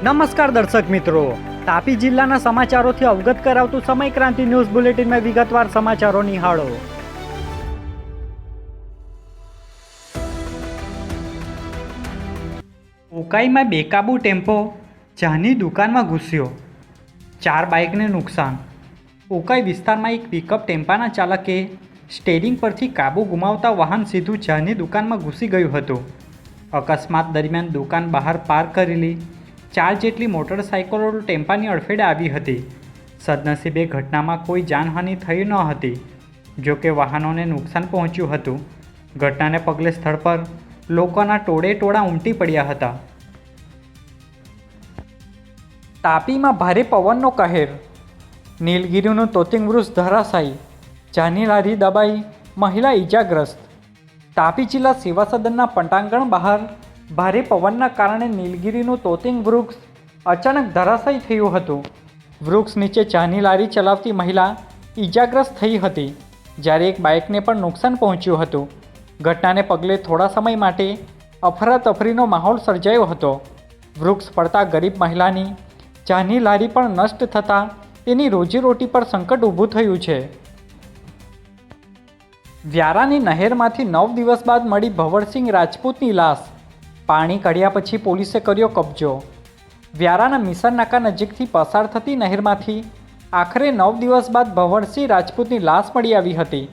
નમસ્કાર દર્શક મિત્રો, તાપી જિલ્લાના સમાચારોથી અવગત કરાવતું સમય ક્રાંતિ ન્યૂઝ બુલેટિનમાં વિગતવાર સમાચારો નિહાળો. ઉકાઈમાં બેકાબુ ટેમ્પો ચાની દુકાનમાં ઘૂસ્યો, 4 બાઇકને નુકસાન. ઉકાઈ વિસ્તારમાં એક પિકઅપ ટેમ્પાના ચાલકે સ્ટેરિંગ પરથી કાબુ ગુમાવતા વાહન સીધું ચાની દુકાનમાં ઘૂસી ગયું હતું. અકસ્માત દરમિયાન દુકાન બહાર પાર્ક કરેલી 4 જેટલી મોટરસાઇકલો ટેમ્પાની અડફેટે આવી હતી. સદનસીબે ઘટનામાં કોઈ જાનહાનિ થઈ ન હતી. જોકે વાહનોને નુકસાન પહોંચ્યું હતું. ઘટનાને પગલે સ્થળ પર લોકોના ટોળે ઉમટી પડ્યા હતા. તાપીમાં ભારે પવનનો કહેર, નીલગિરીનું તોતિંગ વૃક્ષ ધરાશાયી, ચાની લારી દબાઈ, મહિલા ઈજાગ્રસ્ત. તાપી જિલ્લા સેવા સદનના પટાંગણ બહાર ભારે પવનના કારણે નીલગિરીનું તોતિંગ વૃક્ષ અચાનક ધરાશાયી થયું હતું. વૃક્ષ નીચે ચાની લારી ચલાવતી મહિલા ઈજાગ્રસ્ત થઈ હતી, જ્યારે એક બાઇકને પણ નુકસાન પહોંચ્યું હતું. ઘટનાને પગલે થોડા સમય માટે અફરાતફરીનો માહોલ સર્જાયો હતો. વૃક્ષ પડતા ગરીબ મહિલાની ચાની લારી પણ નષ્ટ થતાં તેની રોજીરોટી પર સંકટ ઊભું થયું છે. વ્યારાની નહેરમાંથી 9 દિવસ બાદ મળી ભવરસિંહ રાજપૂતની લાશ. પાણી કાઢ્યા પછી પોલીસે કર્યો કબજો. વ્યારાના મિશન નાકા નજીકથી પસાર થતી નહેરમાંથી આખરે 9 દિવસ બાદ ભવરસિંહ રાજપૂતની લાશ મળી આવી હતી.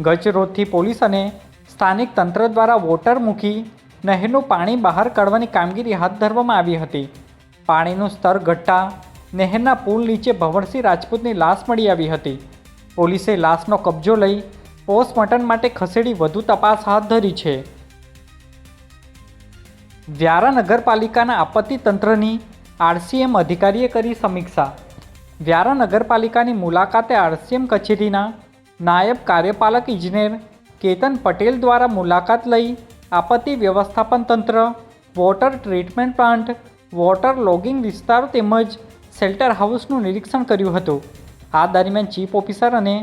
ગત રોજથી પોલીસ અને સ્થાનિક તંત્ર દ્વારા વોટર મૂકી નહેરનું પાણી બહાર કાઢવાની કામગીરી હાથ ધરવામાં આવી હતી. પાણીનું સ્તર ઘટતા નહેરના પુલ નીચે ભવરસિંહ રાજપૂતની લાશ મળી આવી હતી. પોલીસે લાશનો કબજો લઈ પોસ્ટમોર્ટમ માટે ખસેડી વધુ તપાસ હાથ ધરી છે. વ્યારા નગરપાલિકાના આપત્તિ તંત્રની આરસીએમ અધિકારીએ કરી સમીક્ષા. વ્યારા નગરપાલિકાની મુલાકાતે આરસીએમ કચેરીના નાયબ કાર્યપાલક ઇજનેર કેતન પટેલ દ્વારા મુલાકાત લઈ આપત્તિ વ્યવસ્થાપન તંત્ર, water treatment plant, water logging વિસ્તારો તેમજ શેલ્ટર હાઉસનું નિરીક્ષણ કર્યું હતું. આ દરમિયાન ચીફ ઓફિસર અને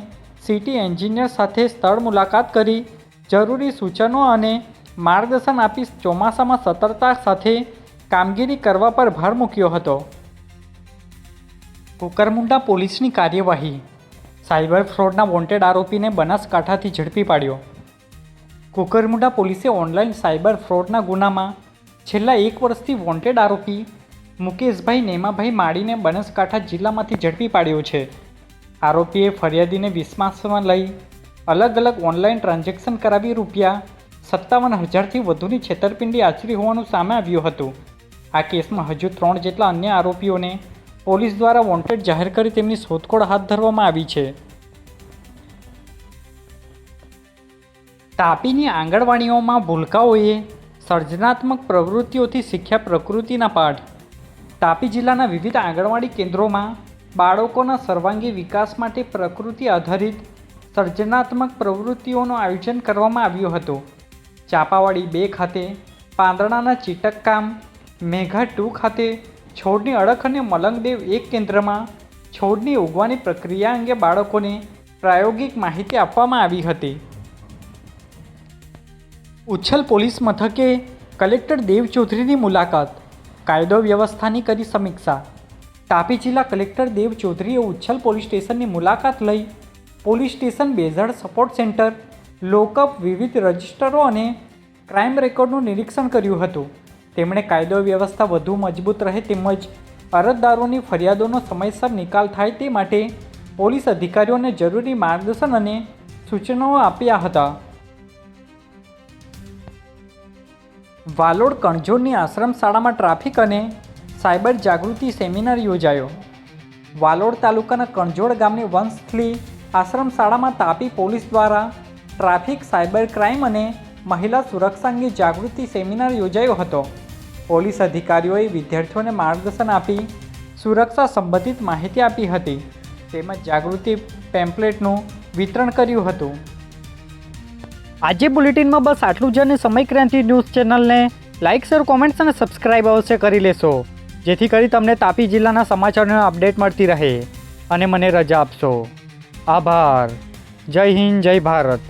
સિટી એન્જિનિયર સાથે સ્થળ મુલાકાત કરી જરૂરી સૂચનો અને માર્ગદર્શન આપી ચોમાસામાં સતર્કતા સાથે કામગીરી કરવા પર ભાર મૂક્યો હતો. કુકરમુંડા પોલીસની કાર્યવાહી, સાયબર ફ્રોડના વોન્ટેડ આરોપીને બનાસકાંઠાથી ઝડપી પાડ્યો. કુકરમુંડા પોલીસે ઓનલાઈન સાયબર ફ્રોડના ગુનામાં છેલ્લા 1 વર્ષથી વોન્ટેડ આરોપી મુકેશભાઈ નેમાભાઈ માળીને બનાસકાંઠા જિલ્લામાંથી ઝડપી પાડ્યો છે. આરોપીએ ફરિયાદીને વિશ્વાસમાં લઈ અલગ ઓનલાઈન ટ્રાન્ઝેક્શન કરાવી ₹57,000થી વધુની છેતરપિંડી આચરી હોવાનું સામે આવ્યું હતું. આ કેસમાં હજુ 3 જેટલા અન્ય આરોપીઓને પોલીસ દ્વારા વોન્ટેડ જાહેર કરી તેમની શોધખોળ હાથ ધરવામાં આવી છે. તાપીની આંગણવાડીઓમાં ભૂલકાઓએ સર્જનાત્મક પ્રવૃત્તિઓથી શીખ્યા પ્રકૃતિના પાઠ. તાપી જિલ્લાના વિવિધ આંગણવાડી કેન્દ્રોમાં બાળકોના સર્વાંગી વિકાસ માટે પ્રકૃતિ આધારિત સર્જનાત્મક પ્રવૃત્તિઓનું આયોજન કરવામાં આવ્યું હતું. ચાપાવાડી 2 ખાતે પાંદડાના ચીટકકામ, મેઘા 2 ખાતે છોડની અળખ અને મલંગદેવ 1 કેન્દ્રમાં છોડની ઉગવાની પ્રક્રિયા અંગે બાળકોને પ્રાયોગિક માહિતી આપવામાં આવી હતી. ઉચ્છલ પોલીસ મથકે કલેક્ટર દેવ ચૌધરીની મુલાકાત, કાયદો વ્યવસ્થાની કરી સમીક્ષા. તાપી જિલ્લા કલેક્ટર દેવ ચૌધરીએ ઉચ્છલ પોલીસ સ્ટેશનની મુલાકાત લઈ પોલીસ સ્ટેશન, બેઝાડ સપોર્ટ સેન્ટર, લોકઅપ, વિવિધ રજિસ્ટરો અને ક્રાઇમ રેકોર્ડનું નિરીક્ષણ કર્યું હતું. તેમણે કાયદો વ્યવસ્થા વધુ મજબૂત રહે તેમજ અરજદારોની ફરિયાદોનો સમયસર નિકાલ થાય તે માટે પોલીસ અધિકારીઓને જરૂરી માર્ગદર્શન અને સૂચનો આપ્યા હતા. વાલોડ કણજોરની આશ્રમ શાળામાં ટ્રાફિક અને સાયબર જાગૃતિ સેમિનાર યોજાયો. વાલોડ તાલુકાના કણજોડ ગામની વંશલી આશ્રમ શાળામાં તાપી પોલીસ દ્વારા ટ્રાફિક, સાયબર ક્રાઇમ અને મહિલા સુરક્ષા અંગે જાગૃતિ સેમિનાર યોજાયો હતો. પોલીસ અધિકારીઓએ વિદ્યાર્થીઓને માર્ગદર્શન આપી સુરક્ષા સંબંધિત માહિતી આપી હતી તેમજ જાગૃતિ પેમ્પલેટનું વિતરણ કર્યું હતું. આજે બુલેટિનમાં બસ આટલું જ. અને સમય ક્રાંતિ ન્યૂઝ ચેનલને લાઇક, શેર, કોમેન્ટ્સ અને સબસ્ક્રાઇબ અવશ્ય કરી લેશો, જેથી કરી તમને તાપી જિલ્લાના સમાચારોની અપડેટ મળતી રહે. અને મને રજા આપશો. આભાર. જય હિન્દ, જય ભારત.